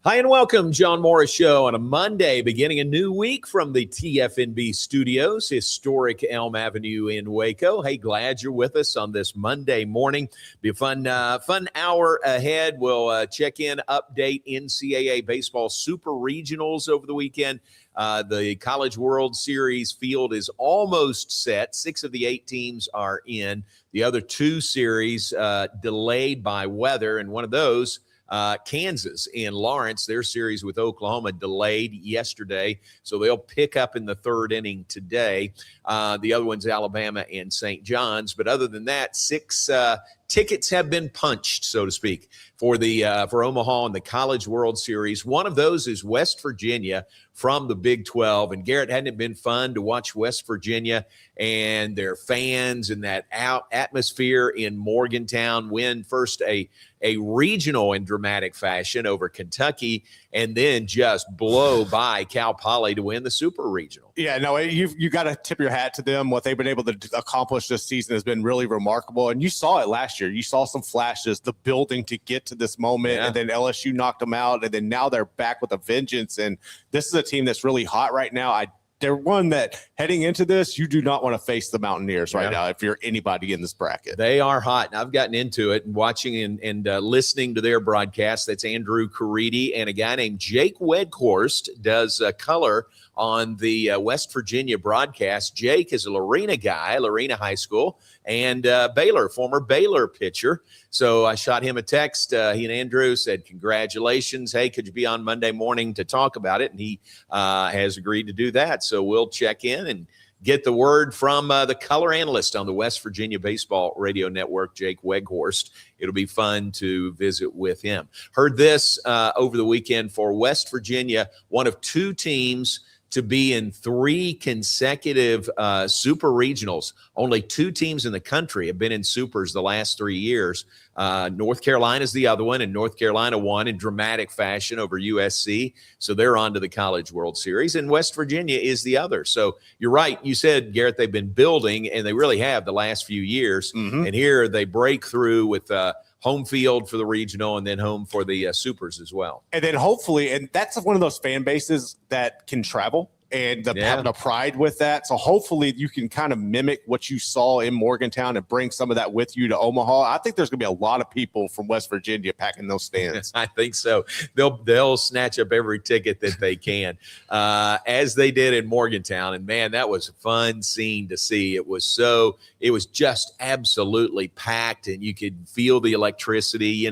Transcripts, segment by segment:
Hi and welcome, John Morris Show on a Monday, beginning a new week from the TFNB studios, historic Elm Avenue in Waco. Hey, glad you're with us on this Monday morning. Be a fun hour ahead. We'll check in, update NCAA Baseball Super Regionals over the weekend. The College World Series field is almost set. 6 of the 8 teams are in. The other 2 series delayed by weather, and one of those Kansas in Lawrence, their series with Oklahoma delayed yesterday, so they'll pick up in the 3rd inning today. The other one's Alabama and St. John's, but other than that, 6 tickets have been punched, so to speak, for Omaha and the College World Series. One of those is West Virginia from the Big 12. And Garrett, hadn't it been fun to watch West Virginia and their fans and that atmosphere in Morgantown win first a regional in dramatic fashion over Kentucky, and then just blow by Cal Poly to win the Super Regional? Yeah, no, you got to tip your hat to them. What they've been able to accomplish this season has been really remarkable. And you saw it last year. You saw some flashes, the building to get to this moment, and then LSU knocked them out, and then now they're back with a vengeance. And this is a team that's really hot right now. They're one that heading into this, you do not want to face the Mountaineers right now if you're anybody in this bracket. They are hot, and I've gotten into it and watching and listening to their broadcast. That's Andrew Caridi, and a guy named Jake Weghorst does color on the West Virginia broadcast. Jake is a Lorena guy, Lorena High School, and Baylor, former Baylor pitcher. So I shot him a text. He and Andrew said, congratulations. Hey, could you be on Monday morning to talk about it? And he has agreed to do that. So we'll check in and get the word from the color analyst on the West Virginia Baseball Radio Network, Jake Weghorst. It'll be fun to visit with him. Heard this over the weekend for West Virginia, one of 2 teams to be in 3 consecutive super regionals. Only 2 teams in the country have been in supers the last 3 years. North Carolina is the other one, and North Carolina won in dramatic fashion over USC. So they're on to the College World Series, and West Virginia is the other. So you're right. You said, Garrett, they've been building, and they really have the last few years. And here they break through with home field for the regional and then home for the supers as well. And then hopefully, and that's one of those fan bases that can travel and having a pride with that. So hopefully you can kind of mimic what you saw in Morgantown and bring some of that with you to Omaha. I think there's going to be a lot of people from West Virginia packing those stands. I think so. They'll snatch up every ticket that they can, as they did in Morgantown. And man, that was a fun scene to see. It was just absolutely packed, and you could feel the electricity.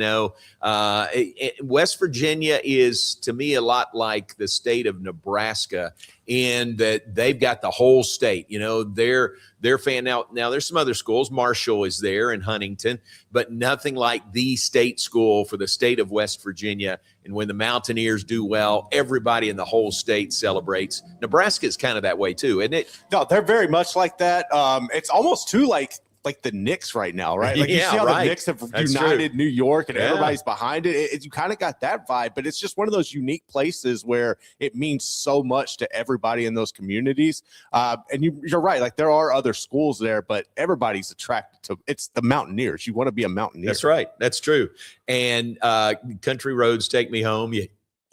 West Virginia is, to me, a lot like the state of Nebraska in that they've got the whole state. Their fan now there's some other schools. Marshall is there in Huntington, but nothing like the state school for the state of West Virginia. And when the Mountaineers do well, everybody in the whole state celebrates. Nebraska is kind of that way too, isn't it? No, they're very much like that. It's almost too like the Knicks right now, right? Like you see how the Knicks have united New York and everybody's behind it. You kind of got that vibe, but it's just one of those unique places where it means so much to everybody in those communities. And you're right. Like there are other schools there, but everybody's attracted to it's the Mountaineers. You want to be a Mountaineer. That's right. That's true. And Country Roads Take Me Home.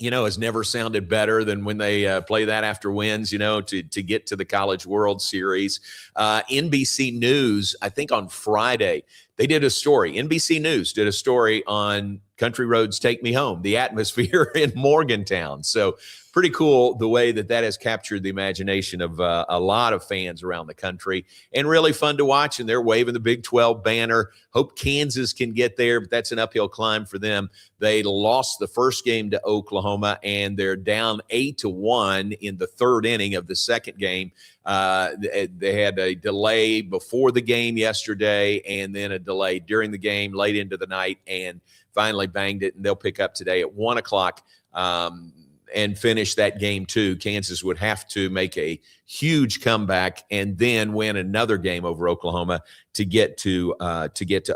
Has never sounded better than when they play that after wins, to get to the College World Series. NBC News, I think on Friday, they did a story. NBC News did a story on Country Roads Take Me Home, the atmosphere in Morgantown. So pretty cool the way that has captured the imagination of a lot of fans around the country, and really fun to watch. And they're waving the Big 12 banner. Hope Kansas can get there, but that's an uphill climb for them. They lost the first game to Oklahoma, and they're down 8-1 in the 3rd inning of the second game. They had a delay before the game yesterday, and then a delay during the game late into the night, and finally banged it. And they'll pick up today at 1 o'clock. And finish that game too. Kansas would have to make a huge comeback and then win another game over Oklahoma to get to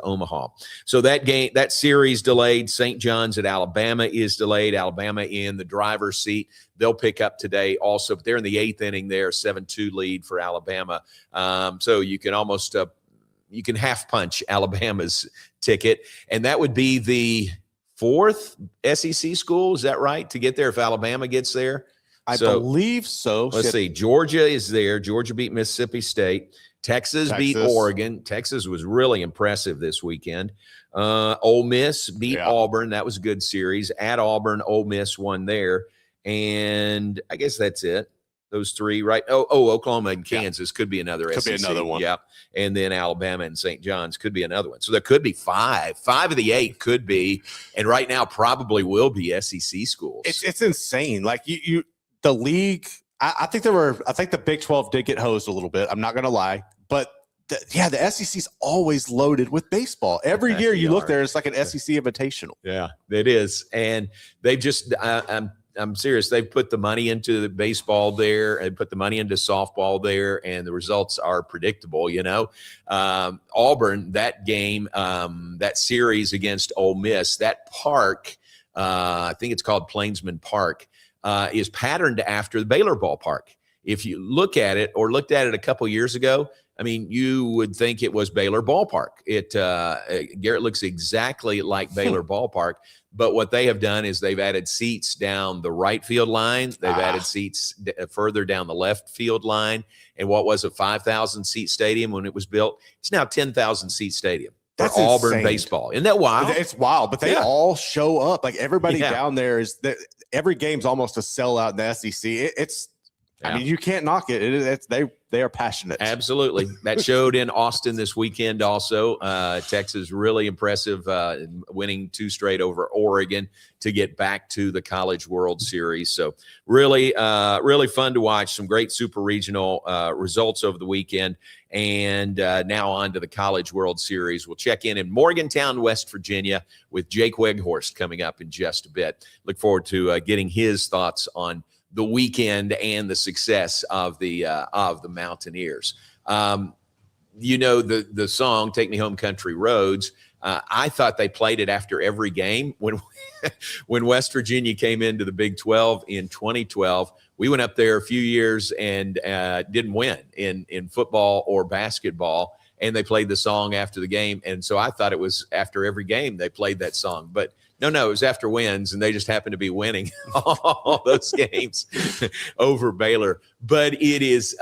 Omaha. So that series delayed. St. John's at Alabama is delayed. Alabama in the driver's seat. They'll pick up today also, but they're in the 8th inning there, 7-2 lead for Alabama. So you can almost you can half punch Alabama's ticket, and that would be the fourth SEC school. Is that right? To get there if Alabama gets there? I believe so. Let's see. Georgia is there. Georgia beat Mississippi State. Texas beat Oregon. Texas was really impressive this weekend. Ole Miss beat Auburn. That was a good series. At Auburn, Ole Miss won there. And I guess that's it. Those three, right? Oklahoma and Kansas could be another SEC. Could be another one. Yeah. And then Alabama and St. John's could be another one. So there could be five. 5 of the 8 could be, and right now probably will be SEC schools. It's insane. Like the league, I think the Big 12 did get hosed a little bit. I'm not going to lie. But the SEC's always loaded with baseball. Every year you look there, it's like an SEC Invitational. Yeah, it is. And they've just, I'm serious. They've put the money into the baseball there and put the money into softball there, and the results are predictable. Auburn, that game, that series against Ole Miss, that park, I think it's called Plainsman Park, is patterned after the Baylor ballpark. If you looked at it a couple years ago, I mean, you would think it was Baylor ballpark. Garrett looks exactly like Baylor ballpark. But what they have done is they've added seats down the right field line. They've added seats further down the left field line. And what was a 5,000 seat stadium when it was built? It's now 10,000 seat stadium for Auburn insane. Baseball. Isn't that wild? It's wild, but they all show up. Like everybody down there every game's almost a sellout in the SEC. I mean, you can't knock it. They are passionate. Absolutely. That showed in Austin this weekend also. Texas really impressive, winning 2 straight over Oregon to get back to the College World Series. So really, really fun to watch. Some great super regional results over the weekend. And now on to the College World Series. We'll check in Morgantown, West Virginia with Jake Weghorst coming up in just a bit. Look forward to getting his thoughts on the weekend and the success of the Mountaineers. The song "Take Me Home, Country Roads." I thought they played it after every game. When West Virginia came into the Big 12 in 2012, we went up there a few years and didn't win in football or basketball, and they played the song after the game. And so I thought it was after every game they played that song, but no, it was after wins, and they just happened to be winning all those games over Baylor. But it is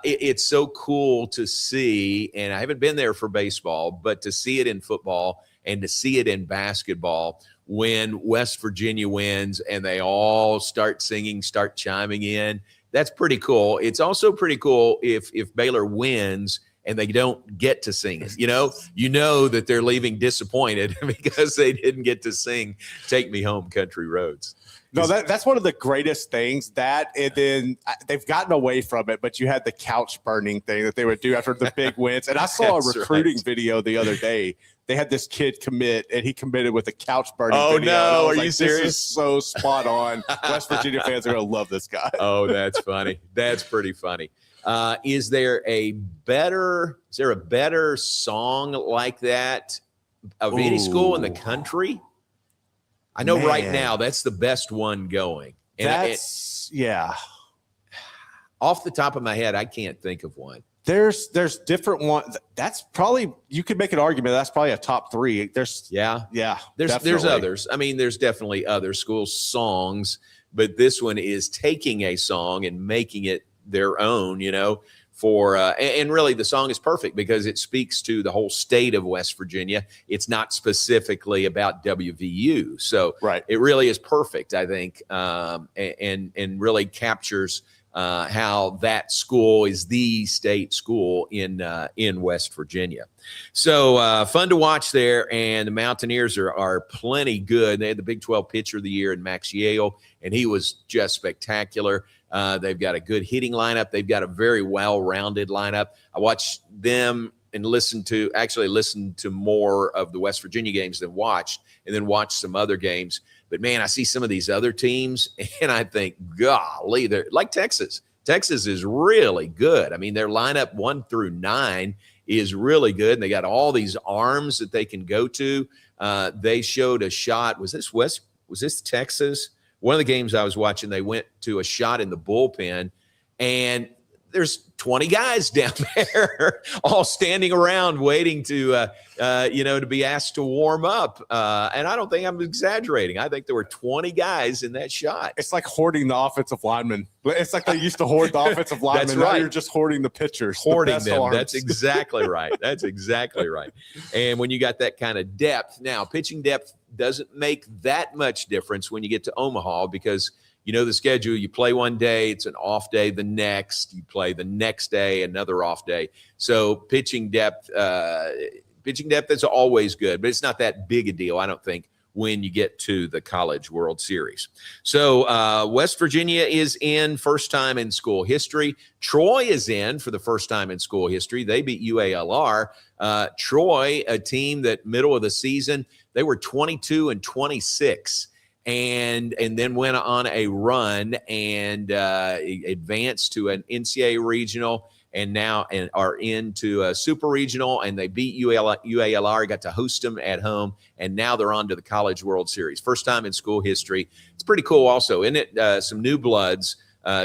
it's so cool to see, and I haven't been there for baseball, but to see it in football and to see it in basketball when West Virginia wins and they all start singing, start chiming in. That's pretty cool. It's also pretty cool if Baylor wins and they don't get to sing it. You know that they're leaving disappointed because they didn't get to sing "Take Me Home, Country Roads." No, that's one of the greatest things. That, and then they've gotten away from it, but you had the couch burning thing that they would do after the big wins. And I saw a recruiting video the other day. They had this kid commit, and he committed with a couch burning video. Oh, no. Are you serious? This is so spot on. West Virginia fans are going to love this guy. Oh, that's funny. That's pretty funny. Is there a better song like that of any school in the country? I know right now that's the best one going. And off the top of my head, I can't think of one. There's different ones. That's probably, you could make an argument that's probably a top 3. There's others. I mean, there's definitely other school songs, but this one is taking a song and making it their own, and really the song is perfect because it speaks to the whole state of West Virginia. It's not specifically about WVU. So it really is perfect, I think, and really captures how that school is the state school in West Virginia. So fun to watch there, and the Mountaineers are plenty good. They had the Big 12 Pitcher of the Year in Max Yale, and he was just spectacular. They've got a good hitting lineup. They've got a very well-rounded lineup. I watched them and listened to more of the West Virginia games than watched, and then watched some other games. But, man, I see some of these other teams, and I think, golly, they're like Texas. Texas is really good. I mean, their lineup 1 through 9 is really good, and they got all these arms that they can go to. They showed a shot. Was this Texas? One of the games I was watching, they went to a shot in the bullpen, and there's 20 guys down there all standing around waiting to to be asked to warm up. And I don't think I'm exaggerating. I think there were 20 guys in that shot. It's like hoarding the offensive linemen. It's like they used to hoard the offensive linemen. That's right. Now you're just hoarding the pitchers. Hoarding them. Arms. That's exactly right. That's exactly right. And when you got that kind of depth, now pitching depth doesn't make that much difference when you get to Omaha because you know the schedule. You play one day, it's an off day the next. You play the next day, another off day. So pitching depth is always good, but it's not that big a deal, I don't think, when you get to the College World Series. So West Virginia is in first time in school history. Troy is in for the first time in school history. They beat UALR. Troy, a team that middle of the season, they were 22-26. And then went on a run and advanced to an NCAA regional and now are into a super regional, and they beat UALR, got to host them at home, and now they're on to the College World Series. First time in school history. It's pretty cool also, isn't it? Some new bloods.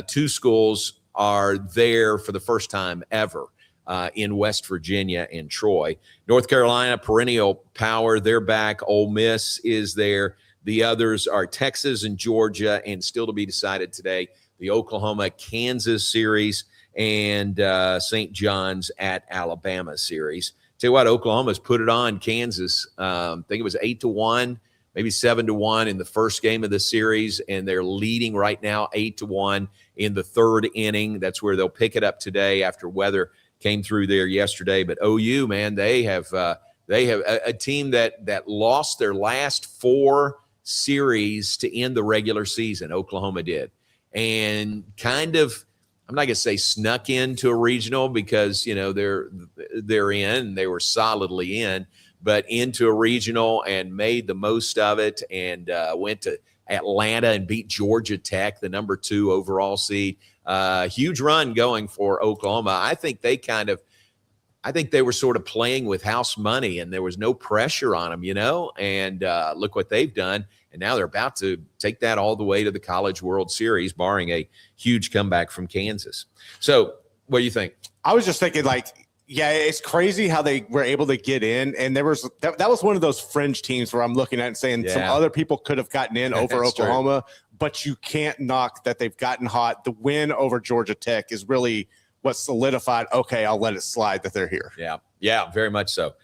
Two schools are there for the first time ever in West Virginia and Troy. North Carolina, perennial power, they're back. Ole Miss is there. The others are Texas and Georgia, and still to be decided today, the Oklahoma-Kansas series and St. John's at Alabama series. Tell you what, Oklahoma's put it on Kansas. I think it was 8-1, maybe 7-1 in the first game of the series, and they're leading right now 8-1 in the third inning. That's where they'll pick it up today after weather came through there yesterday. But OU, man, they have a team that lost their last 4 series to end the regular season. Oklahoma did, and kind of, I'm not going to say snuck into a regional because they're in, they were solidly in, but into a regional and made the most of it, and went to Atlanta and beat Georgia Tech, the number 2 overall seed. Huge run going for Oklahoma. I think they were sort of playing with house money, and there was no pressure on them, and look what they've done. And now they're about to take that all the way to the College World Series, barring a huge comeback from Kansas. So what do you think? I was just thinking, it's crazy how they were able to get in. And there was that was one of those fringe teams where I'm looking at and saying some other people could have gotten in over Oklahoma, but you can't knock that they've gotten hot. The win over Georgia Tech is really what solidified, okay, I'll let it slide that they're here. Yeah, very much so.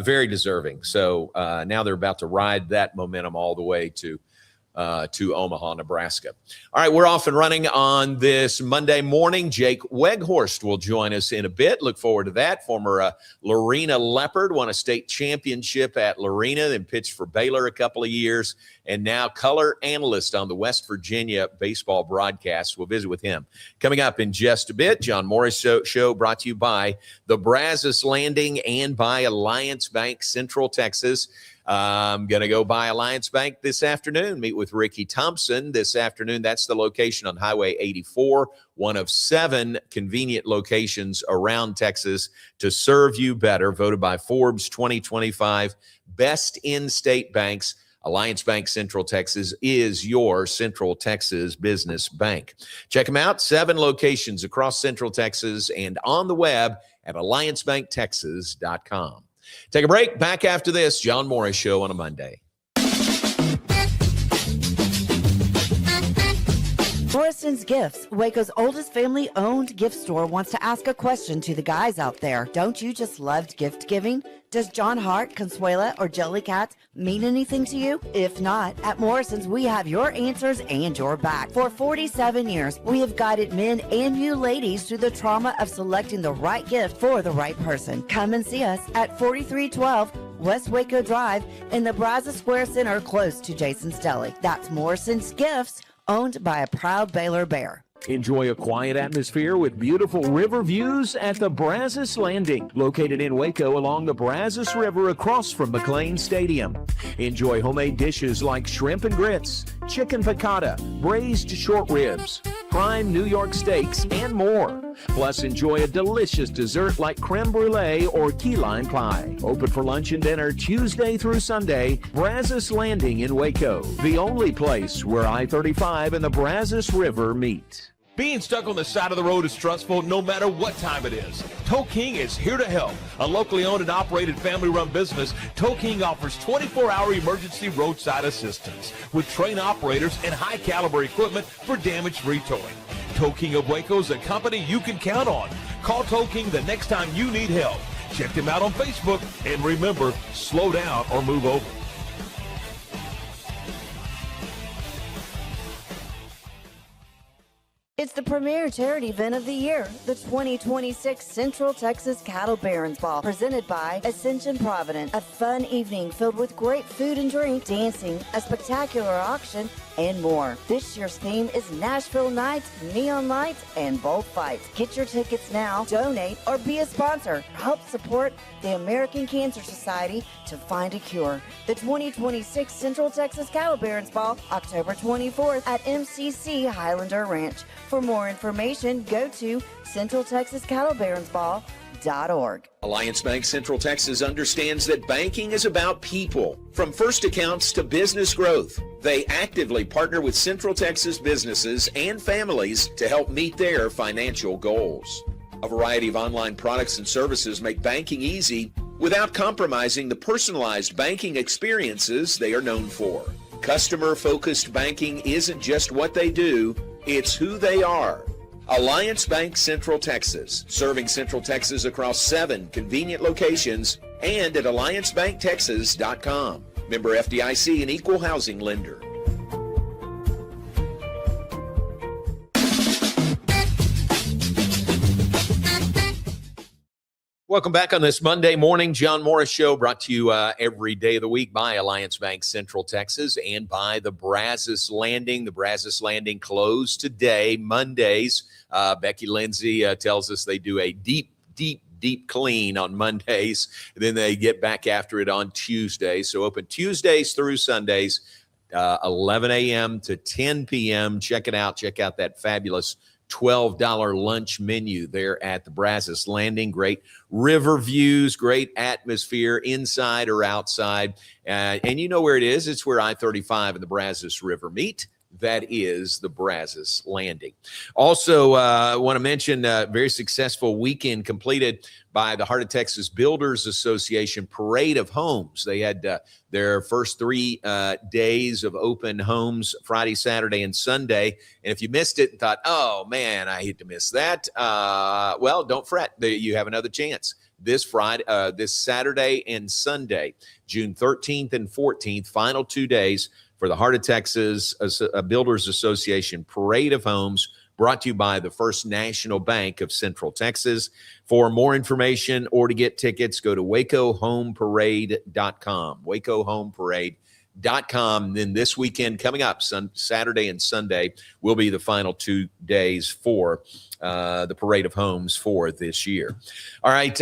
Very deserving. So now they're about to ride that momentum all the way to Omaha, Nebraska. All right, we're off and running on this Monday morning. Jake Weghorst will join us in a bit. Look forward to that. Former Lorena Leopard, won a state championship at Lorena, then pitched for Baylor a couple of years, and now color analyst on the West Virginia baseball broadcast. We'll visit with him. Coming up in just a bit, John Morris Show brought to you by the Brazos Landing and by Alliance Bank Central Texas. I'm going to go by Alliance Bank this afternoon, meet with Ricky Thompson this afternoon. That's the location on Highway 84, one of 7 convenient locations around Texas to serve you better, voted by Forbes 2025 Best In-State Banks. Alliance Bank Central Texas is your Central Texas business bank. Check them out, 7 locations across Central Texas and on the web at alliancebanktexas.com. Take a break. Back after this, John Morris Show on a Monday. Morrison's Gifts, Waco's oldest family-owned gift store, wants to ask a question to the guys out there. Don't you just love gift giving? Does John Hart, Consuela, or Jellycat mean anything to you? If not, at Morrison's, we have your answers and your back. For 47 years, we have guided men and you ladies through the trauma of selecting the right gift for the right person. Come and see us at 4312 West Waco Drive in the Brazos Square Center, close to Jason's Deli. That's Morrison's Gifts, owned by a proud Baylor Bear. Enjoy a quiet atmosphere with beautiful river views at the Brazos Landing, located in Waco along the Brazos River across from McLean Stadium. Enjoy homemade dishes like shrimp and grits, chicken piccata, braised short ribs, prime New York steaks, and more. Plus, enjoy a delicious dessert like creme brulee or key lime pie. Open for lunch and dinner Tuesday through Sunday. Brazos Landing in Waco, the only place where I-35 and the Brazos River meet. Being stuck on the side of the road is stressful no matter what time it is. Tow King is here to help. A locally owned and operated family-run business, Tow King offers 24-hour emergency roadside assistance with trained operators and high-caliber equipment for damage-free towing. Tow King of Waco is a company you can count on. Call Tow King the next time you need help. Check them out on Facebook, and remember, slow down or move over. It's the premier charity event of the year, the 2026 Central Texas Cattle Barons Ball, presented by Ascension Providence. A fun evening filled with great food and drink, dancing, a spectacular auction, and more. This year's theme is Nashville Nights, Neon Lights, and Bullfights. Get your tickets now, donate, or be a sponsor. Help support the American Cancer Society to find a cure. The 2026 Central Texas Cattle Barons Ball, October 24th at MCC Highlander Ranch. For more information, go to CentralTexasCattleBaronsBall.org. Alliance Bank Central Texas understands that banking is about people. From first accounts to business growth, they actively partner with Central Texas businesses and families to help meet their financial goals. A variety of online products and services make banking easy without compromising the personalized banking experiences they are known for. Customer-focused banking isn't just what they do, it's who they are. Alliance Bank Central Texas, serving Central Texas across 7 convenient locations and at alliancebanktexas.com. Member FDIC and equal housing lender. Welcome back on this Monday morning. John Morris Show, brought to you every day of the week by Alliance Bank Central Texas and by the Brazos Landing. The Brazos Landing closed today, Mondays. Becky Lindsay tells us they do a deep clean on Mondays. And then they get back after it on Tuesdays. So open Tuesdays through Sundays, 11 a.m. to 10 p.m. Check it out. Check out that fabulous $12 lunch menu there at the Brazos Landing. Great river views, great atmosphere inside or outside. And you know where it is. It's where I-35 and the Brazos River meet. That is the Brazos Landing. Also, want to mention a very successful weekend completed by the Heart of Texas Builders Association Parade of Homes. They had their first 3 days of open homes, Friday, Saturday, and Sunday. And if you missed it and thought, oh, man, I hate to miss that, well, don't fret. You have another chance. This Saturday and Sunday, June 13th and 14th, final 2 days for the Heart of Texas Builders Association Parade of Homes, brought to you by the First National Bank of Central Texas. For more information or to get tickets, go to WacoHomeParade.com. WacoHomeParade.com. Then this weekend coming up, Saturday and Sunday, will be the final 2 days for the Parade of Homes for this year. All right,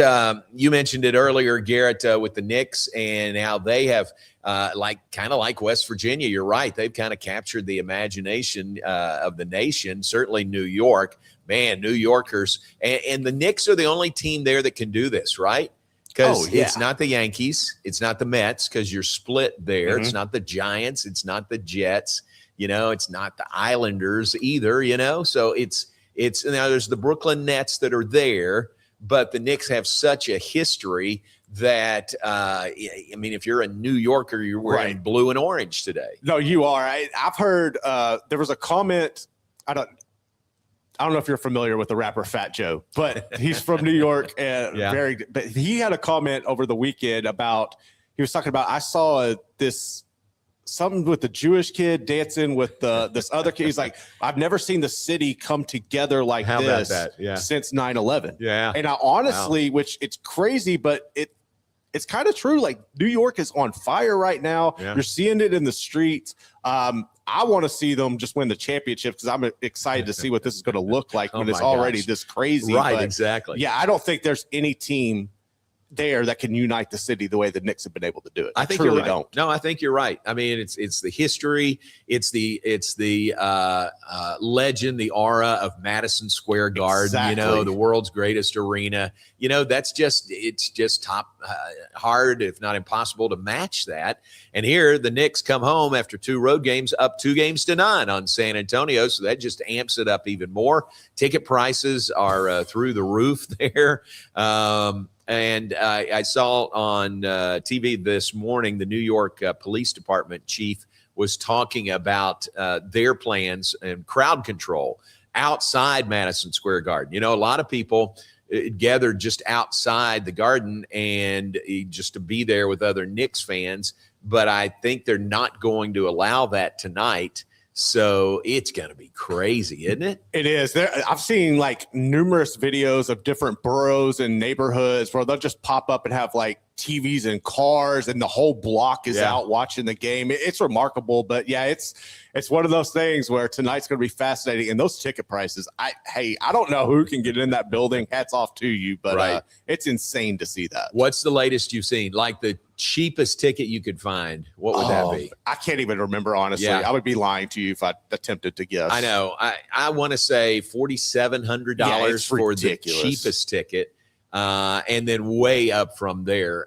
you mentioned it earlier, Garrett, with the Knicks and how they have kind of like West Virginia. You're right. They've kind of captured the imagination of the nation, certainly New York. Man, New Yorkers. And the Knicks are the only team there that can do this, right? Because it's not the Yankees. It's not the Mets because you're split there. Mm-hmm. It's not the Giants. It's not the Jets. It's not the Islanders either, So it's now there's the Brooklyn Nets that are there, but the Knicks have such a history that, if you're a New Yorker, you're wearing blue and orange today. No, you are. I've heard there was a comment. I don't know if you're familiar with the rapper Fat Joe, but he's from New York and but he had a comment over the weekend he was talking about, I saw something with the Jewish kid dancing with this other kid. He's like, I've never seen the city come together like this since 9/11. Yeah. And I honestly, which it's crazy, but it's kind of true. Like, New York is on fire right now. Yeah. You're seeing it in the streets. I want to see them just win the championship because I'm excited to see what this is going to look like when it's already this crazy. Right, exactly. Yeah, I don't think there's any team there that can unite the city the way the Knicks have been able to do it. I think truly you're right. don't. No, I think you're right. I mean, it's the history, it's the legend, the aura of Madison Square Garden. Exactly. The world's greatest arena. It's just top hard, if not impossible, to match that. And here the Knicks come home after 2 road games, up 2-0 on San Antonio, so that just amps it up even more. Ticket prices are through the roof there. And I saw on TV this morning, the New York Police Department chief was talking about their plans and crowd control outside Madison Square Garden. A lot of people gathered just outside the Garden and just to be there with other Knicks fans. But I think they're not going to allow that tonight. So it's going to be crazy, isn't it? It is. I've seen like numerous videos of different boroughs and neighborhoods where they'll just pop up and have like TVs and cars and the whole block is out watching the game. It's remarkable. But yeah, it's one of those things where tonight's going to be fascinating. And those ticket prices, I don't know who can get in that building. Hats off to you. But it's insane to see that. What's the latest you've seen? Like the cheapest ticket you could find, what would that be? I can't even remember, honestly. I would be lying to you if I attempted to guess. I know. I want to say $4,700 for the cheapest ticket, and then way up from there.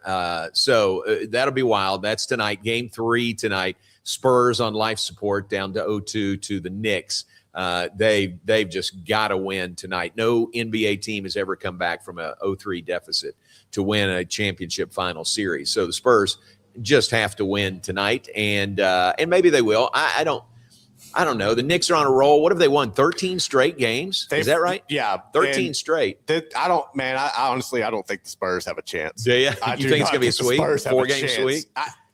So that'll be wild. That's tonight. Game 3 tonight. Spurs on life support down to 0-2 to the Knicks. They've just got to win tonight. No NBA team has ever come back from a 0-3 deficit to win a championship final series. So the Spurs just have to win tonight, and maybe they will. I don't know. The Knicks are on a roll. What have they won? 13 straight games? Is that right? Yeah, 13 straight. I honestly don't think the Spurs have a chance. Do you? You think it's gonna be a sweep? 4-game sweep?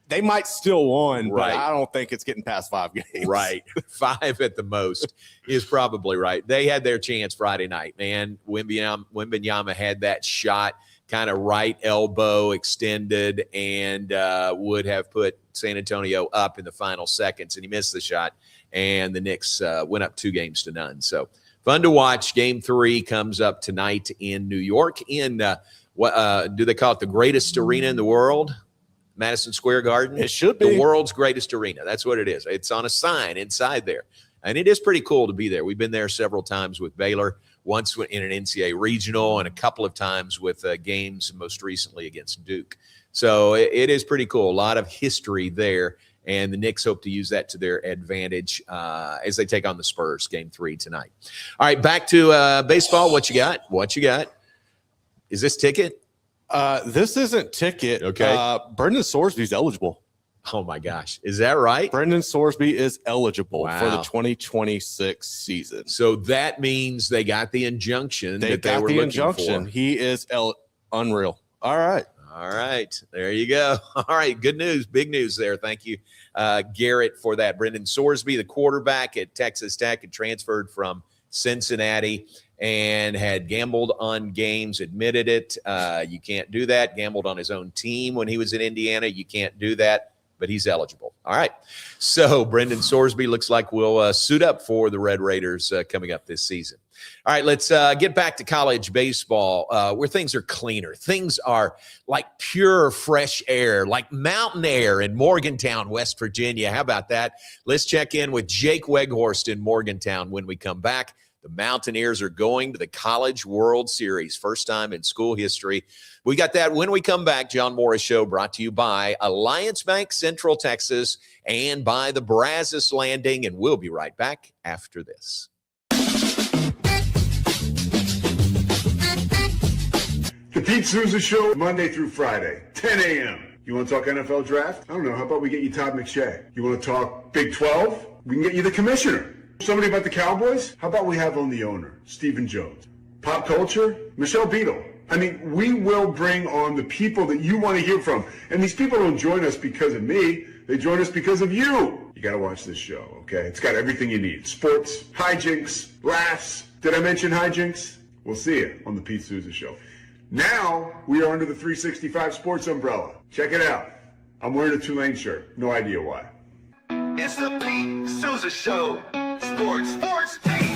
They might still win, right. But I don't think it's getting past 5 games. Right. 5 at the most is probably right. They had their chance Friday night, man. Wembanyama had that shot, kind of right elbow extended, and would have put San Antonio up in the final seconds, and he missed the shot, and the Knicks went up 2-0. So fun to watch. Game 3 comes up tonight in New York in what do they call it? The greatest arena in the world? Madison Square Garden. It should be the world's greatest arena. That's what it is. It's on a sign inside there. And it is pretty cool to be there. We've been there several times with Baylor, once in an NCAA regional and a couple of times with games, most recently against Duke. So it is pretty cool. A lot of history there. And the Knicks hope to use that to their advantage as they take on the Spurs, Game 3 tonight. All right, back to baseball. What you got? Is this ticket? This isn't ticket. Okay. Brendan Sorsby's eligible. Oh, my gosh. Is that right? Brendan Sorsby is eligible for the 2026 season. So that means they got the injunction that they were looking for. He is unreal. All right. There you go. All right. Good news. Big news there. Thank you, Garrett, for that. Brendan Sorsby, the quarterback at Texas Tech, had transferred from Cincinnati and had gambled on games, admitted it. You can't do that. Gambled on his own team when he was in Indiana. You can't do that, but he's eligible. All right. So Brendan Sorsby looks like we'll suit up for the Red Raiders coming up this season. All right, let's get back to college baseball where things are cleaner. Things are like pure, fresh air, like mountain air in Morgantown, West Virginia. How about that? Let's check in with Jake Weghorst in Morgantown when we come back. The Mountaineers are going to the College World Series, first time in school history. We got that when we come back. John Morris Show brought to you by Alliance Bank Central Texas and by the Brazos Landing, and we'll be right back after this. The Pete Souza Show, Monday through Friday, 10 a.m. You want to talk NFL draft? I don't know. How about we get you Todd McShay? You want to talk Big 12? We can get you the commissioner. Somebody about the Cowboys? How about we have on the owner, Stephen Jones? Pop culture? Michelle Beadle. I mean, we will bring on the people that you want to hear from. And these people don't join us because of me. They join us because of you. You got to watch this show, okay? It's got everything you need. Sports, hijinks, laughs. Did I mention hijinks? We'll see you on the Pete Souza Show. Now, we are under the 365 Sports umbrella. Check it out. I'm wearing a Tulane shirt. No idea why. It's the Pete Souza Show. Sports team.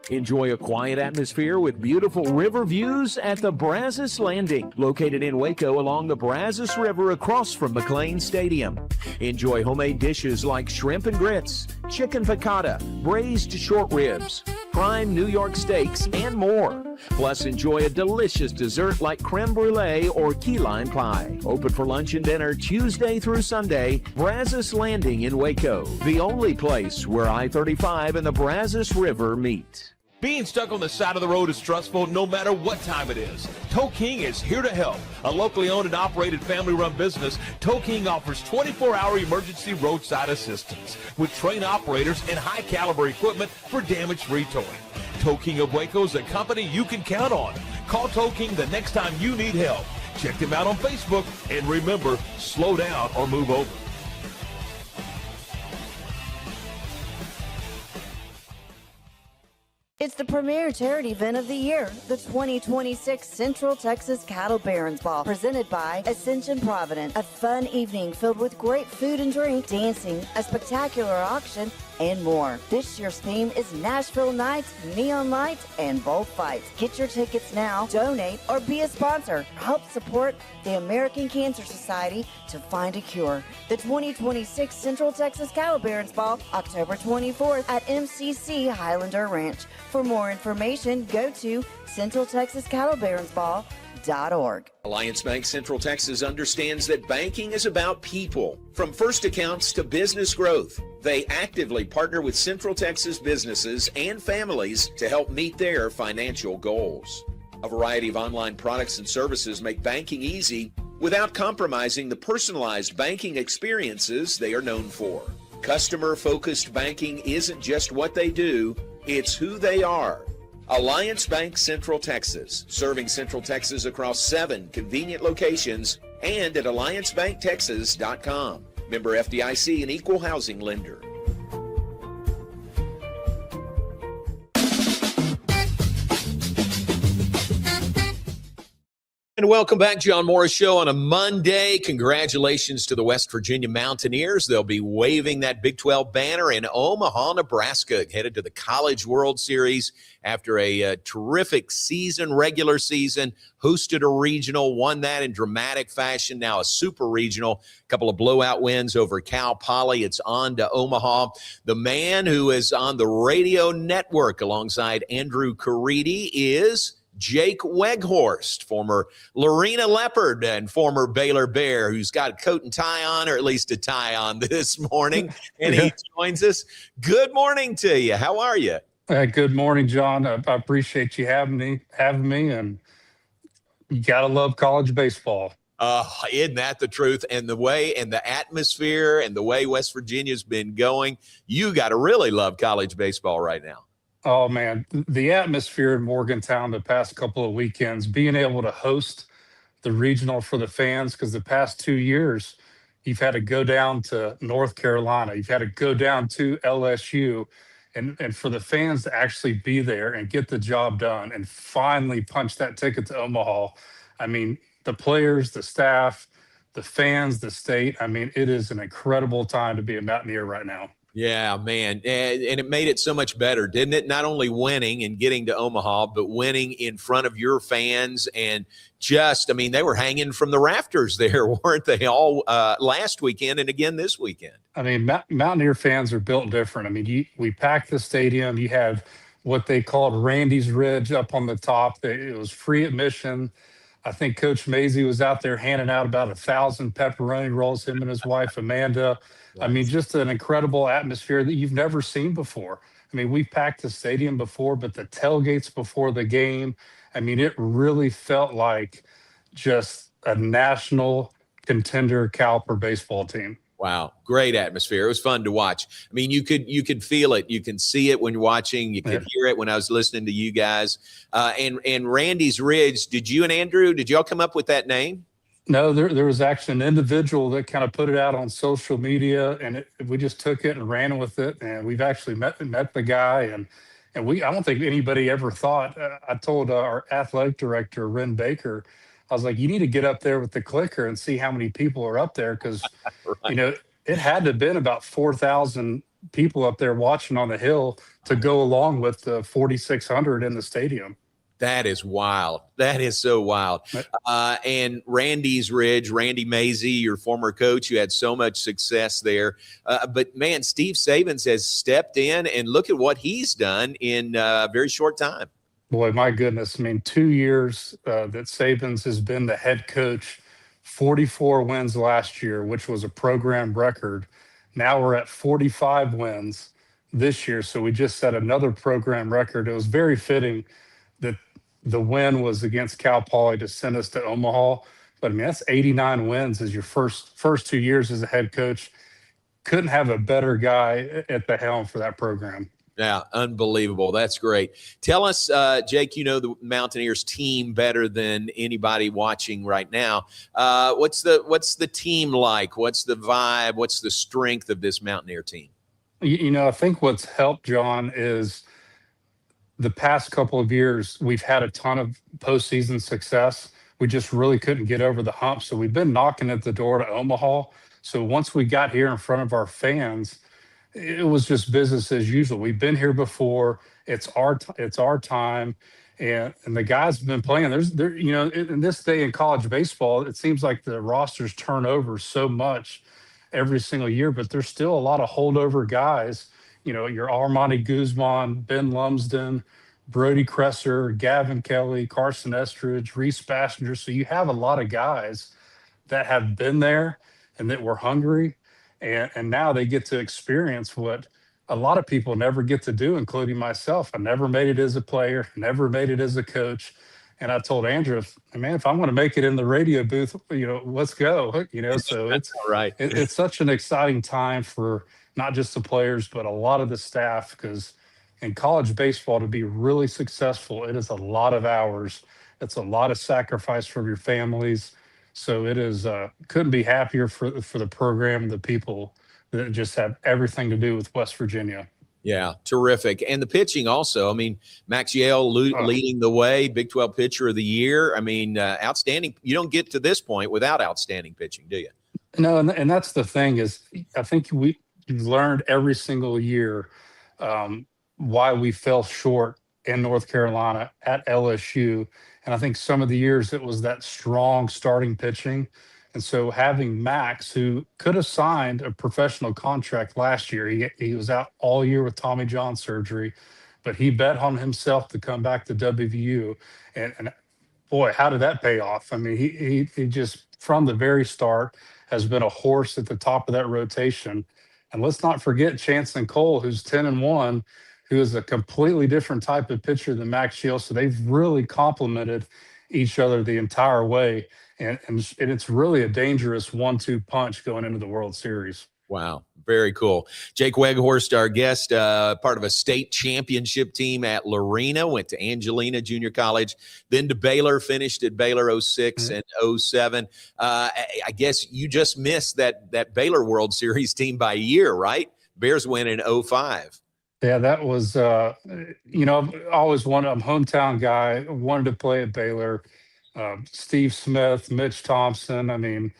Enjoy a quiet atmosphere with beautiful river views at the Brazos Landing, located in Waco along the Brazos River across from McLean Stadium. Enjoy homemade dishes like shrimp and grits, chicken piccata, braised short ribs, prime New York steaks, and more. Plus, enjoy a delicious dessert like creme brulee or key lime pie. Open for lunch and dinner Tuesday through Sunday. Brazos Landing in Waco, the only place where I-35 and the Brazos River meet. Being stuck on the side of the road is stressful no matter what time it is. Tow King is here to help. A locally owned and operated family-run business, Tow King offers 24-hour emergency roadside assistance with trained operators and high-caliber equipment for damage-free towing. Tow King of Waco is a company you can count on. Call Tow King the next time you need help. Check them out on Facebook, and remember, slow down or move over. It's the premier charity event of the year, the 2026 Central Texas Cattle Barons Ball, presented by Ascension Providence. A fun evening filled with great food and drink, dancing, a spectacular auction, and more. This year's theme is Nashville Nights, Neon Lights, and Bullfights. Get your tickets now, donate, or be a sponsor. Help support the American Cancer Society to find a cure. The 2026 Central Texas Cattle Barons Ball, October 24th at MCC Highlander Ranch. For more information, go to CentralTexasCattleBaronsBall.org. Alliance Bank Central Texas understands that banking is about people. From first accounts to business growth, they actively partner with Central Texas businesses and families to help meet their financial goals. A variety of online products and services make banking easy without compromising the personalized banking experiences they are known for. Customer-focused banking isn't just what they do, it's who they are. Alliance Bank Central Texas, serving Central Texas across 7 convenient locations and at alliancebanktexas.com. Member FDIC, an equal housing lender. And welcome back, John Morris Show on a Monday. Congratulations to the West Virginia Mountaineers. They'll be waving that Big 12 banner in Omaha, Nebraska, headed to the College World Series after a terrific season, regular season, hosted a regional, won that in dramatic fashion, now a super regional, a couple of blowout wins over Cal Poly. It's on to Omaha. The man who is on the radio network alongside Andrew Caridi is Jake Weghorst, former Lorena Leopard and former Baylor Bear, who's got a coat and tie on, or at least a tie on this morning, and he joins us. Good morning to you. How are you? Good morning, John. I appreciate you having me, and you gotta love college baseball. Isn't that the truth? And the way and the atmosphere and the way West Virginia's been going, you got to really love college baseball right now. Oh, man, the atmosphere in Morgantown the past couple of weekends, being able to host the regional for the fans, because the past 2 years, you've had to go down to North Carolina, you've had to go down to LSU, and for the fans to actually be there and get the job done and finally punch that ticket to Omaha. I mean, the players, the staff, the fans, the state, I mean, it is an incredible time to be a Mountaineer right now. Yeah, man. And it made it so much better, didn't it? Not only winning and getting to Omaha, but winning in front of your fans. And just, I mean, they were hanging from the rafters there, weren't they, all last weekend and again this weekend? I mean, Mountaineer fans are built different. I mean, we packed the stadium. You had what they called Randy's Ridge up on the top. It was free admission. I think Coach Mazey was out there handing out about 1,000 pepperoni rolls, him and his wife, Amanda. I mean, just an incredible atmosphere that you've never seen before. I mean, we packed the stadium before, but the tailgates before the game, I mean, it really felt like just a national contender caliber baseball team. Wow, great atmosphere. It was fun to watch. I mean, you could feel it. You can see it when you're watching. You could hear it when I was listening to you guys. And Randy's Ridge, did you and Andrew, did y'all come up with that name? No, there was actually an individual that kind of put it out on social media, and we just took it and ran with it. And we've actually met the guy, and I don't think anybody ever thought. I told our athletic director, Ren Baker, I was like, you need to get up there with the clicker and see how many people are up there, because right. it had to have been about 4,000 people up there watching on the hill to go along with the 4,600 in the stadium. That is wild. That is so wild. And Randy's Ridge, Randy Mazie, your former coach, you had so much success there. But, man, Steve Sabins has stepped in, and look at what he's done in a very short time. Boy, my goodness. I mean, 2 years that Sabins has been the head coach, 44 wins last year, which was a program record. Now we're at 45 wins this year. So we just set another program record. It was very fitting that the win was against Cal Poly to send us to Omaha. But I mean, that's 89 wins as your first 2 years as a head coach. Couldn't have a better guy at the helm for that program. Yeah, unbelievable. That's great. Tell us, Jake, you know the Mountaineers team better than anybody watching right now. What's the team like? What's the vibe? What's the strength of this Mountaineer team? You know, I think what's helped, John, is the past couple of years, we've had a ton of postseason success. We just really couldn't get over the hump. So we've been knocking at the door to Omaha. So once we got here in front of our fans, it was just business as usual. We've been here before. It's our time. And the guys have been playing. You know, in this day in college baseball, it seems like the rosters turn over so much every single year, but there's still a lot of holdover guys. You know, your Armani Guzman, Ben Lumsden, Brody Kresser, Gavin Kelly, Carson Estridge, Reese Passenger. So you have a lot of guys that have been there and that were hungry. And now they get to experience what a lot of people never get to do, including myself. I never made it as a player, never made it as a coach. And I told Andrew, man, if I'm going to make it in the radio booth, you know, let's go. You know, so it's right. It's such an exciting time for not just the players, but a lot of the staff, because in college baseball, to be really successful, it is a lot of hours. It's a lot of sacrifice from your families. So it is couldn't be happier for the program and the people that just have everything to do with West Virginia. Yeah, terrific. And the pitching also. I mean, Max Yale leading the way, Big 12 Pitcher of the Year. I mean, outstanding. You don't get to this point without outstanding pitching, do you? No, and that's the thing is I think we've learned every single year why we fell short in North Carolina, at LSU. And I think some of the years it was that strong starting pitching. And so having Max, who could have signed a professional contract last year, he was out all year with Tommy John surgery, but he bet on himself to come back to WVU. And boy, how did that pay off? I mean, he just, from the very start, has been a horse at the top of that rotation. And let's not forget Chanson Cole, who's 10-1, who is a completely different type of pitcher than Max Shields. So they've really complemented each other the entire way. And it's really a dangerous 1-2 punch going into the World Series. Wow. Very cool. Jake Weghorst, our guest, part of a state championship team at Lorena, went to Angelina Junior College, then to Baylor, finished at Baylor 06 and 07. I guess you just missed that Baylor World Series team by a year, right? Bears win in 05. Yeah, that was, you know, I've always wanted, I'm a hometown guy, wanted to play at Baylor. Steve Smith, Mitch Thompson. I mean,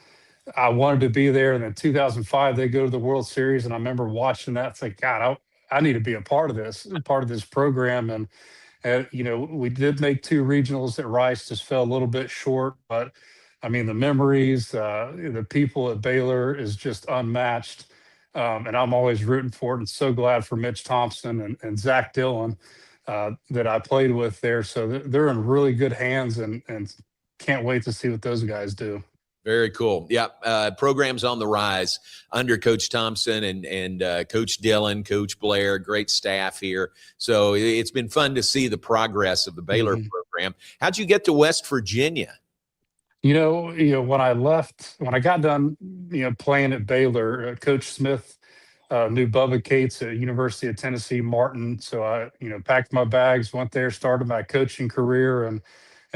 I wanted to be there. And in 2005, they go to the World Series. And I remember watching that. It's like, God, I need to be a part of this program. And you know, we did make 2 regionals at Rice, just fell a little bit short. But I mean, the memories, the people at Baylor is just unmatched. And I'm always rooting for it, and so glad for Mitch Thompson and Zach Dillon that I played with there. So they're in really good hands, and can't wait to see what those guys do. Very cool. Yeah, programs on the rise under Coach Thompson and Coach Dillon, Coach Blair, great staff here. So it's been fun to see the progress of the Baylor program. How'd you get to West Virginia? You know, when I got done, you know, playing at Baylor, Coach Smith knew Bubba Cates at University of Tennessee Martin. So I, you know, packed my bags, went there, started my coaching career, and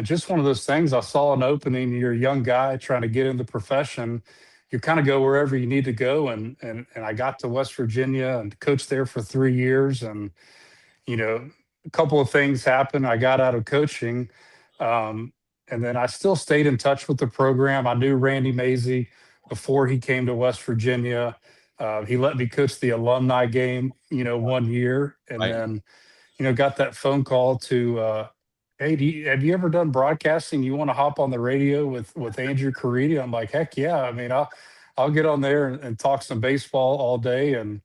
just one of those things. I saw an opening. You're a young guy trying to get in the profession. You kind of go wherever you need to go, and I got to West Virginia and coached there for 3 years. And you know, a couple of things happened. I got out of coaching. And then I still stayed in touch with the program. I knew Randy Mazie before he came to West Virginia. He let me coach the alumni game, 1 year, and Right. then, got that phone call to, hey, have you ever done broadcasting? You want to hop on the radio with Andrew Caridi? I'm like, heck yeah. I mean, I'll get on there and talk some baseball all day, and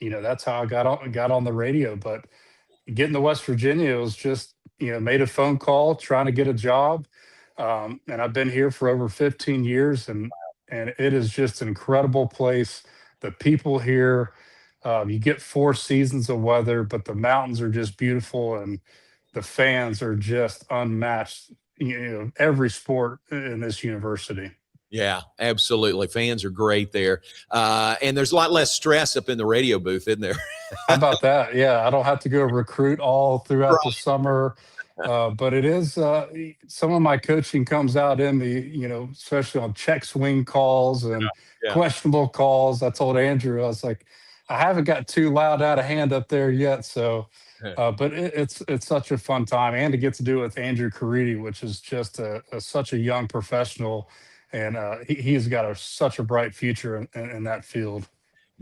that's how I got on the radio. But getting to West Virginia, it was just, made a phone call trying to get a job. And I've been here for over 15 years, and it is just an incredible place. The people here, you get 4 seasons of weather, but the mountains are just beautiful, and the fans are just unmatched. Every sport in this university. Yeah, absolutely. Fans are great there. And there's a lot less stress up in the radio booth, isn't there? How about that? Yeah, I don't have to go recruit all throughout the summer. But it is some of my coaching comes out in the, especially on check swing calls and questionable calls. I told Andrew, I was like, I haven't got too loud out of hand up there yet. So, but it's such a fun time, and to get to do it with Andrew Caridi, which is just such a young professional. And he's got such a bright future in that field.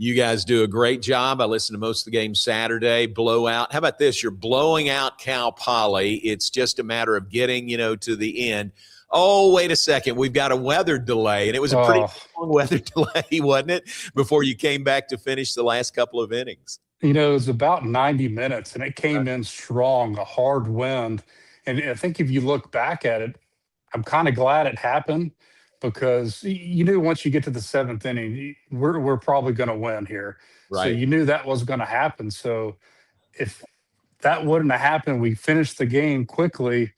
You guys do a great job. I listened to most of the games Saturday. Blowout. How about this? You're blowing out Cal Poly. It's just a matter of getting, to the end. Oh, wait a second. We've got a weather delay. And it was a pretty long weather delay, wasn't it, before you came back to finish the last couple of innings? It was about 90 minutes, and it came in strong, a hard wind. And I think if you look back at it, I'm kind of glad it happened, because you knew once you get to the 7th inning, we're probably going to win here. Right. So you knew that was going to happen. So if that wouldn't have happened, we finished the game quickly,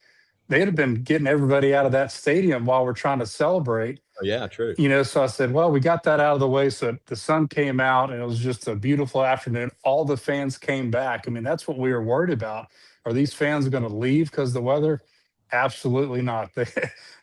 they'd have been getting everybody out of that stadium while we're trying to celebrate. Oh, yeah, true. So I said, well, we got that out of the way. So the sun came out, and it was just a beautiful afternoon. All the fans came back. I mean, that's what we were worried about. Are these fans going to leave because of the weather? Absolutely not.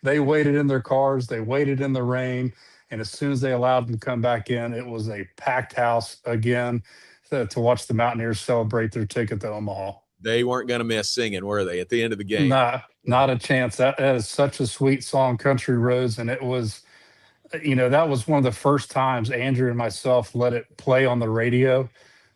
They waited in their cars. They waited in the rain. And as soon as they allowed them to come back in, it was a packed house again to watch the Mountaineers celebrate their ticket to Omaha. They weren't going to miss singing, were they, at the end of the game? Nah, not a chance. That is such a sweet song, Country Roads. And it was, that was one of the first times Andrew and myself let it play on the radio.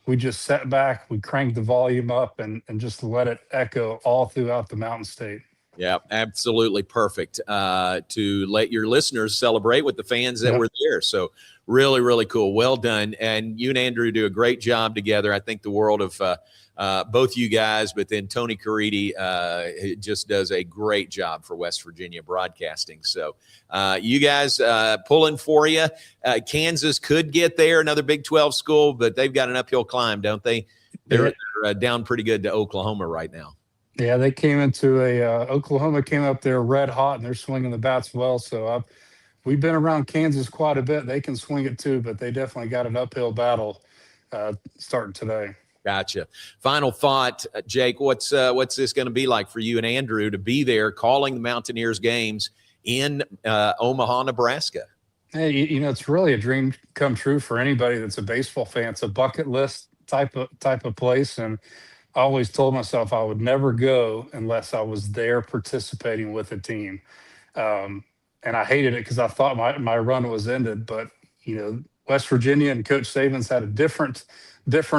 We just sat back, we cranked the volume up, and just let it echo all throughout the Mountain State. Yeah, absolutely perfect to let your listeners celebrate with the fans that were there. So really, really cool. Well done. And you and Andrew do a great job together. I think the world of both you guys, but then Tony Caridi just does a great job for West Virginia broadcasting. So you guys pulling for you. Kansas could get there, another Big 12 school, but they've got an uphill climb, don't they? They're down pretty good to Oklahoma right now. Yeah, they came into Oklahoma came up there red hot, and they're swinging the bats well. So we've been around Kansas quite a bit. They can swing it too, but they definitely got an uphill battle starting today. Gotcha. Final thought, Jake, what's this going to be like for you and Andrew to be there calling the Mountaineers games in Omaha, Nebraska? Hey, it's really a dream come true for anybody that's a baseball fan. It's a bucket list type of place, and I always told myself I would never go unless I was there participating with a team. And I hated it because I thought my run was ended. But, West Virginia and Coach Saban's had a different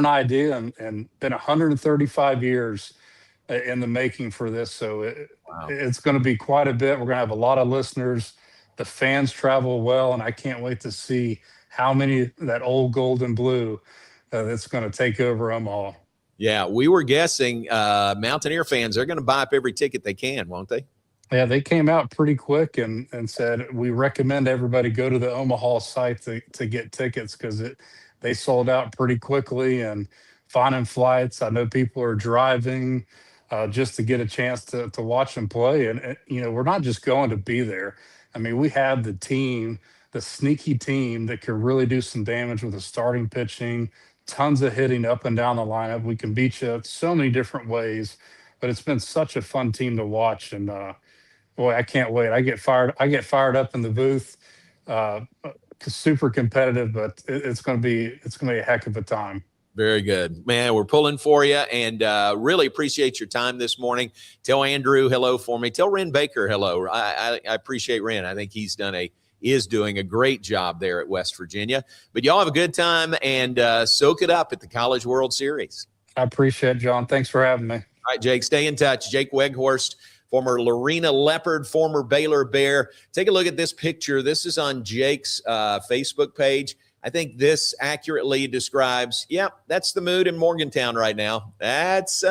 idea, and been 135 years in the making for this. So it's going to be quite a bit. We're going to have a lot of listeners. The fans travel well, and I can't wait to see how many that old gold and blue that's going to take over Omaha. Yeah, we were guessing Mountaineer fans are going to buy up every ticket they can, won't they? Yeah, they came out pretty quick and said, we recommend everybody go to the Omaha site to get tickets, because they sold out pretty quickly, and finding flights. I know people are driving just to get a chance to watch them play. And, we're not just going to be there. I mean, we have the team, the sneaky team that can really do some damage with the starting pitching, tons of hitting up and down the lineup. We can beat you so many different ways, but it's been such a fun team to watch. And boy, I can't wait. I get fired up in the booth. Super competitive, but it's going to be a heck of a time. Very good, man. We're pulling for you, and really appreciate your time this morning. Tell Andrew hello for me. Tell Ren Baker hello. I appreciate Ren. I think he's done a is doing a great job there at West Virginia. But y'all have a good time and soak it up at the College World Series. I appreciate it, John. Thanks for having me. All right, Jake, stay in touch. Jake Weghorst, former Lorena Leopard, former Baylor Bear. Take a look at this picture. This is on Jake's Facebook page. I think this accurately describes, that's the mood in Morgantown right now. That's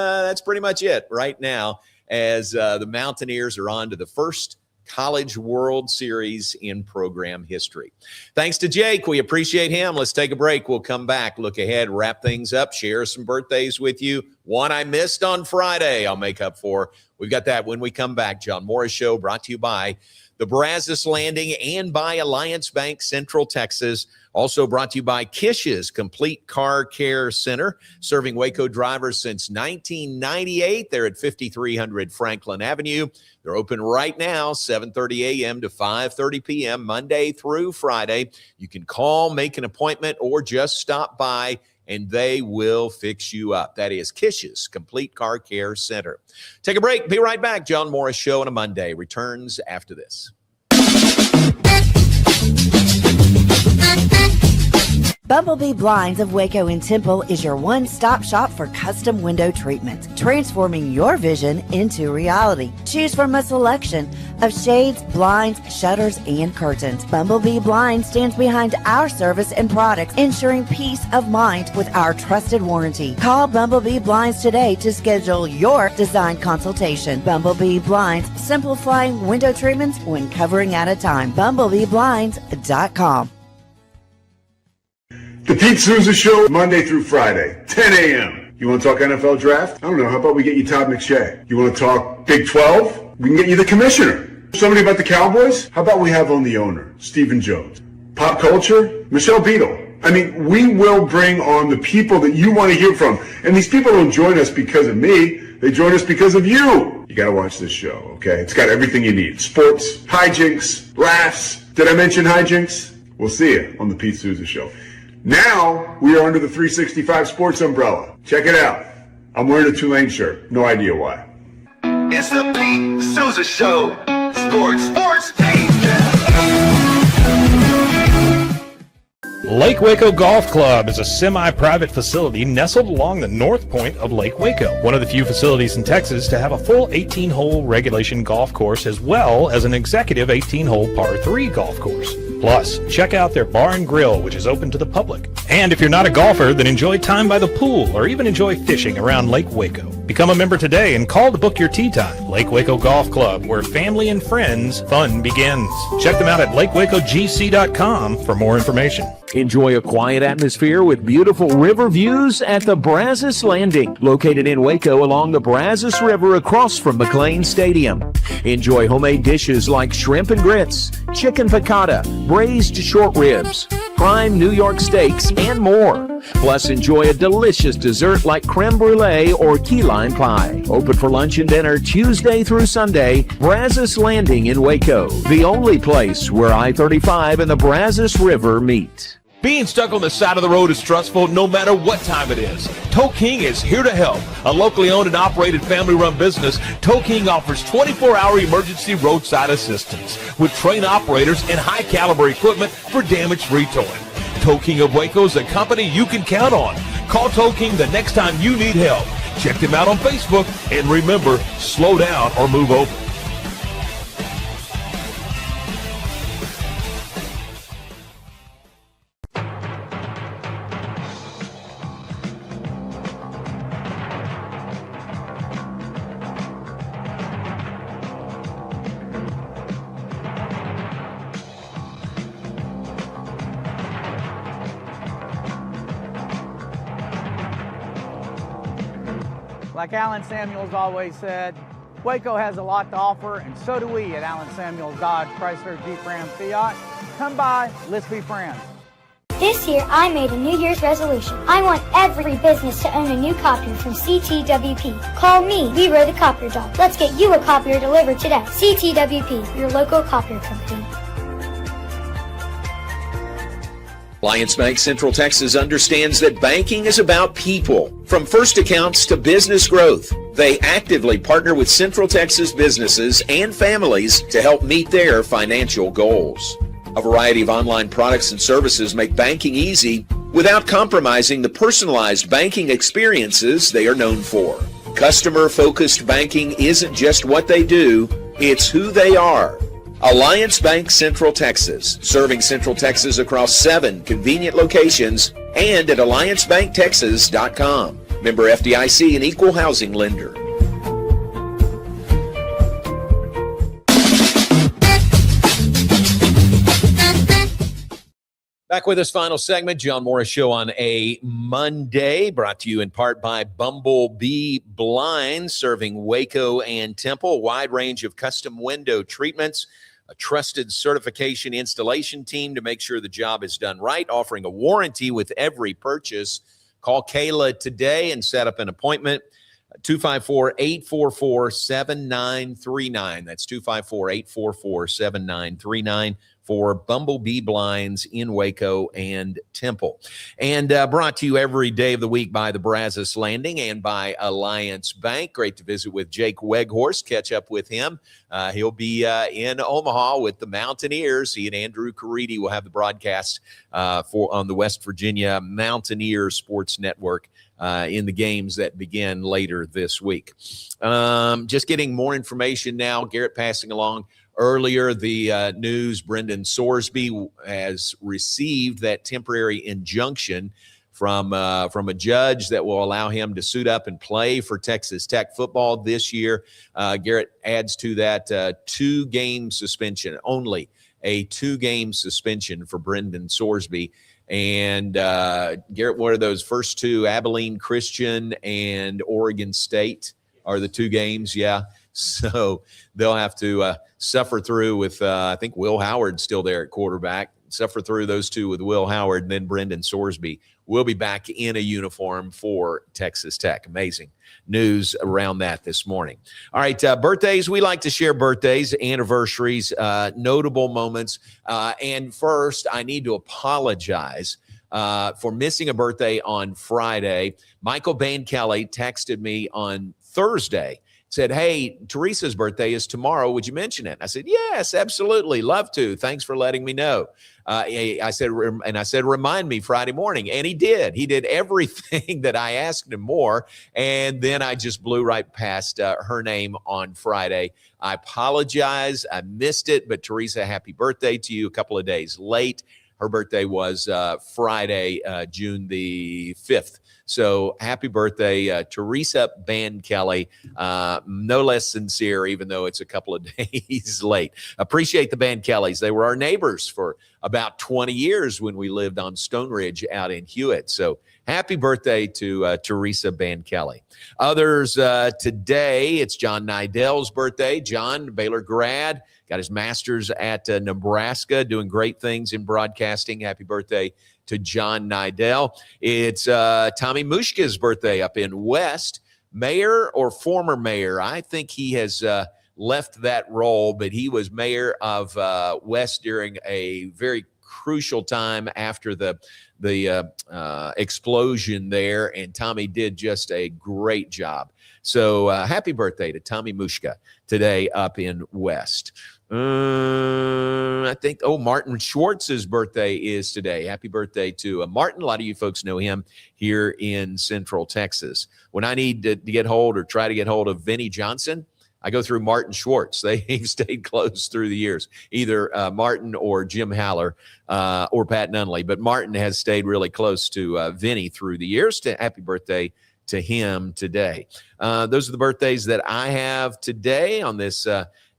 pretty much it right now as the Mountaineers are on to the first College World Series in program history. Thanks to Jake. We appreciate him. Let's take a break. We'll come back, look ahead, wrap things up, share some birthdays with you. One I missed on Friday I'll make up for. We've got that when we come back. John Morris Show brought to you by the Brazos Landing and by Alliance Bank Central Texas. Also brought to you by Kish's Complete Car Care Center, serving Waco drivers since 1998. They're at 5300 Franklin Avenue. They're open right now, 7:30 a.m. to 5:30 p.m., Monday through Friday. You can call, make an appointment, or just stop by, and they will fix you up. That is Kish's Complete Car Care Center. Take a break. Be right back. John Morris Show on a Monday returns after this. Bumblebee Blinds of Waco and Temple is your one-stop shop for custom window treatment, transforming your vision into reality. Choose from a selection of shades, blinds, shutters, and curtains. Bumblebee Blinds stands behind our service and products, ensuring peace of mind with our trusted warranty. Call Bumblebee Blinds today to schedule your design consultation. Bumblebee Blinds, simplifying window treatments one covering at a time. BumblebeeBlinds.com. The Pete Souza Show, Monday through Friday, 10 a.m. You want to talk NFL draft? I don't know. How about we get you Todd McShay? You want to talk Big 12? We can get you the commissioner. Somebody about the Cowboys? How about we have on the owner, Stephen Jones? Pop culture? Michelle Beadle. I mean, we will bring on the people that you want to hear from. And these people don't join us because of me. They join us because of you. You got to watch this show, okay? It's got everything you need. Sports, hijinks, laughs. Did I mention hijinks? We'll see you on the Pete Souza Show. Now, we are under the 365 Sports umbrella. Check it out. I'm wearing a Tulane shirt. No idea why. It's the Pete Souza Show. Sports team. Lake Waco Golf Club is a semi-private facility nestled along the north point of Lake Waco, one of the few facilities in Texas to have a full 18-hole regulation golf course as well as an executive 18-hole par 3 golf course. Plus, check out their bar and grill, which is open to the public. And if you're not a golfer, then enjoy time by the pool or even enjoy fishing around Lake Waco. Become a member today and call to book your tee time. Lake Waco Golf Club, where family and friends fun begins. Check them out at lakewacogc.com for more information. Enjoy a quiet atmosphere with beautiful river views at the Brazos Landing, located in Waco along the Brazos River across from McLean Stadium. Enjoy homemade dishes like shrimp and grits, chicken piccata, braised short ribs, prime New York steaks, and more. Plus, enjoy a delicious dessert like creme brulee or key lime pie. Open for lunch and dinner Tuesday through Sunday. Brazos Landing in Waco, the only place where I-35 and the Brazos River meet. Being stuck on the side of the road is stressful no matter what time it is. Tow King is here to help. A locally owned and operated family-run business, Tow King offers 24-hour emergency roadside assistance with trained operators and high-caliber equipment for damage-free towing. Tow King of Waco is a company you can count on. Call Tow King the next time you need help. Check them out on Facebook, and remember, slow down or move over. Like Alan Samuels always said, Waco has a lot to offer, and so do we at Alan Samuels Dodge, Chrysler, Jeep, Ram, Fiat. Come by, let's be friends. This year, I made a New Year's resolution. I want every business to own a new copier from CTWP. Call me, Leroy the Copier Dog. Let's get you a copier delivered today. CTWP, your local copier company. Alliance Bank Central Texas understands that banking is about people. From first accounts to business growth, they actively partner with Central Texas businesses and families to help meet their financial goals. A variety of online products and services make banking easy without compromising the personalized banking experiences they are known for. Customer-focused banking isn't just what they do, it's who they are. Alliance Bank Central Texas, serving Central Texas across 7 convenient locations and at alliancebanktexas.com. Member FDIC and equal housing lender. Back with this final segment, John Morris Show on a Monday, brought to you in part by Bumblebee Blinds, serving Waco and Temple. A wide range of custom window treatments, a trusted certification installation team to make sure the job is done right, offering a warranty with every purchase. Call Kayla today and set up an appointment. 254-844-7939. That's 254-844-7939 for Bumblebee Blinds in Waco and Temple. And brought to you every day of the week by the Brazos Landing and by Alliance Bank. Great to visit with Jake Weghorst, catch up with him. He'll be in Omaha with the Mountaineers. He and Andrew Caridi will have the broadcast on the West Virginia Mountaineers Sports Network in the games that begin later this week. Just getting more information now. Garrett passing along earlier the news. Brendan Sorsby has received that temporary injunction from a judge that will allow him to suit up and play for Texas Tech football this year. Garrett adds to that 2-game suspension, only a 2-game suspension for Brendan Sorsby. And Garrett, what are those first two? Abilene Christian and Oregon State are the 2 games. Yeah. So they'll have to suffer through with, I think, Will Howard still there at quarterback. Suffer through those 2 with Will Howard, and then Brendan Sorsby will be back in a uniform for Texas Tech. Amazing news around that this morning. All right, birthdays. We like to share birthdays, anniversaries, notable moments. And first, I need to apologize for missing a birthday on Friday. Michael Bain Kelly texted me on Thursday, said, "Hey, Teresa's birthday is tomorrow. Would you mention it?" I said, "Yes, absolutely. Love to. Thanks for letting me know." I said, "Remind me Friday morning." And he did. He did everything that I asked him more. And then I just blew right past her name on Friday. I apologize. I missed it. But Teresa, happy birthday to you a couple of days late. Her birthday was Friday, June the 5th. So happy birthday, Teresa Ban Kelly. No less sincere, even though it's a couple of days late. Appreciate the Ban Kellys. They were our neighbors for about 20 years when we lived on Stone Ridge out in Hewitt. So happy birthday to Teresa Ban Kelly. Others today, it's John Nidell's birthday. John, Baylor grad, got his master's at Nebraska, doing great things in broadcasting. Happy birthday to John Nidell. It's Tommy Mushka's birthday up in West. Mayor or former mayor, I think he has left that role, but he was mayor of West during a very crucial time after the explosion there, and Tommy did just a great job. So happy birthday to Tommy Mushka today up in West. I think, Martin Schwartz's birthday is today. Happy birthday to Martin. A lot of you folks know him here in Central Texas. When I need to get hold or try to get hold of Vinny Johnson, I go through Martin Schwartz. They've stayed close through the years, either Martin or Jim Haller or Pat Nunley. But Martin has stayed really close to Vinny through the years. Happy birthday to him today. Those are the birthdays that I have today on this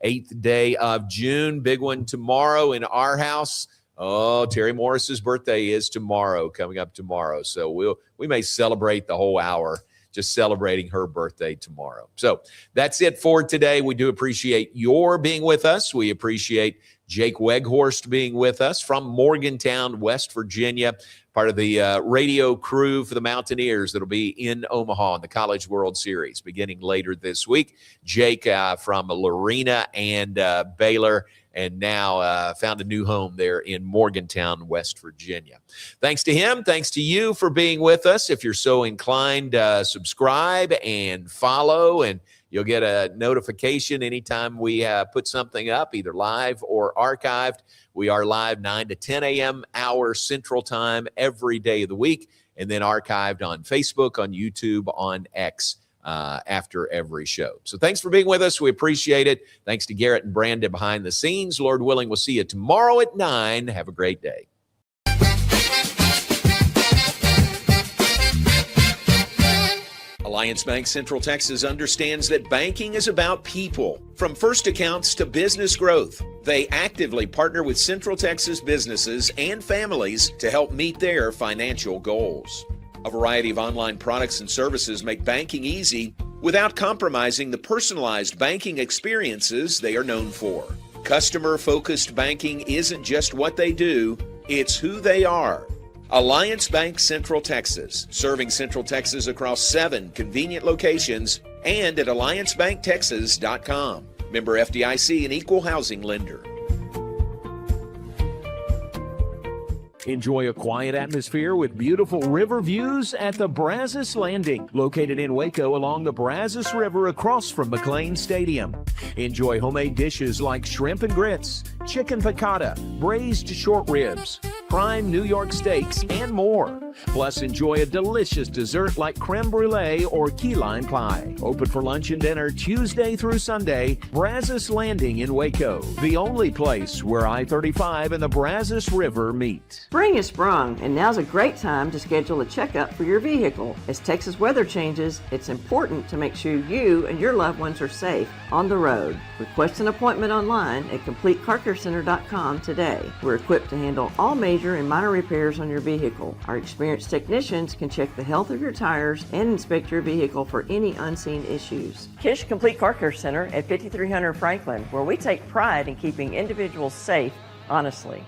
8th day of June. Big one tomorrow in our house. Terry Morris's birthday is tomorrow, coming up tomorrow. So we may celebrate the whole hour just celebrating her birthday tomorrow. So that's it for today. We do appreciate your being with us. We appreciate Jake Weghorst being with us from Morgantown, West Virginia, part of the radio crew for the Mountaineers that'll be in Omaha in the College World Series beginning later this week. Jake from Lorena and Baylor and now found a new home there in Morgantown, West Virginia. Thanks to him. Thanks to you for being with us. If you're so inclined, subscribe and follow, and you'll get a notification anytime we put something up, either live or archived. We are live 9 to 10 a.m. hour Central Time every day of the week, and then archived on Facebook, on YouTube, on X after every show. So thanks for being with us. We appreciate it. Thanks to Garrett and Brandon behind the scenes. Lord willing, we'll see you tomorrow at 9. Have a great day. Alliance Bank Central Texas understands that banking is about people. From first accounts to business growth, they actively partner with Central Texas businesses and families to help meet their financial goals. A variety of online products and services make banking easy without compromising the personalized banking experiences they are known for. Customer-focused banking isn't just what they do, it's who they are. Alliance Bank Central Texas, serving Central Texas across 7 convenient locations and at alliancebanktexas.com. Member FDIC, an equal housing lender. Enjoy a quiet atmosphere with beautiful river views at the Brazos Landing, located in Waco along the Brazos River across from McLean Stadium. Enjoy homemade dishes like shrimp and grits, chicken piccata, braised short ribs, prime New York steaks, and more. Plus, enjoy a delicious dessert like creme brulee or key lime pie. Open for lunch and dinner Tuesday through Sunday. Brazos Landing in Waco, the only place where I-35 and the Brazos River meet. Spring is sprung, and now's a great time to schedule a checkup for your vehicle. As Texas weather changes, it's important to make sure you and your loved ones are safe on the road. Request an appointment online at CompleteCarCareCenter.com today. We're equipped to handle all major and minor repairs on your vehicle. Our experienced technicians can check the health of your tires and inspect your vehicle for any unseen issues. Kish Complete Car Care Center at 5300 Franklin, where we take pride in keeping individuals safe honestly.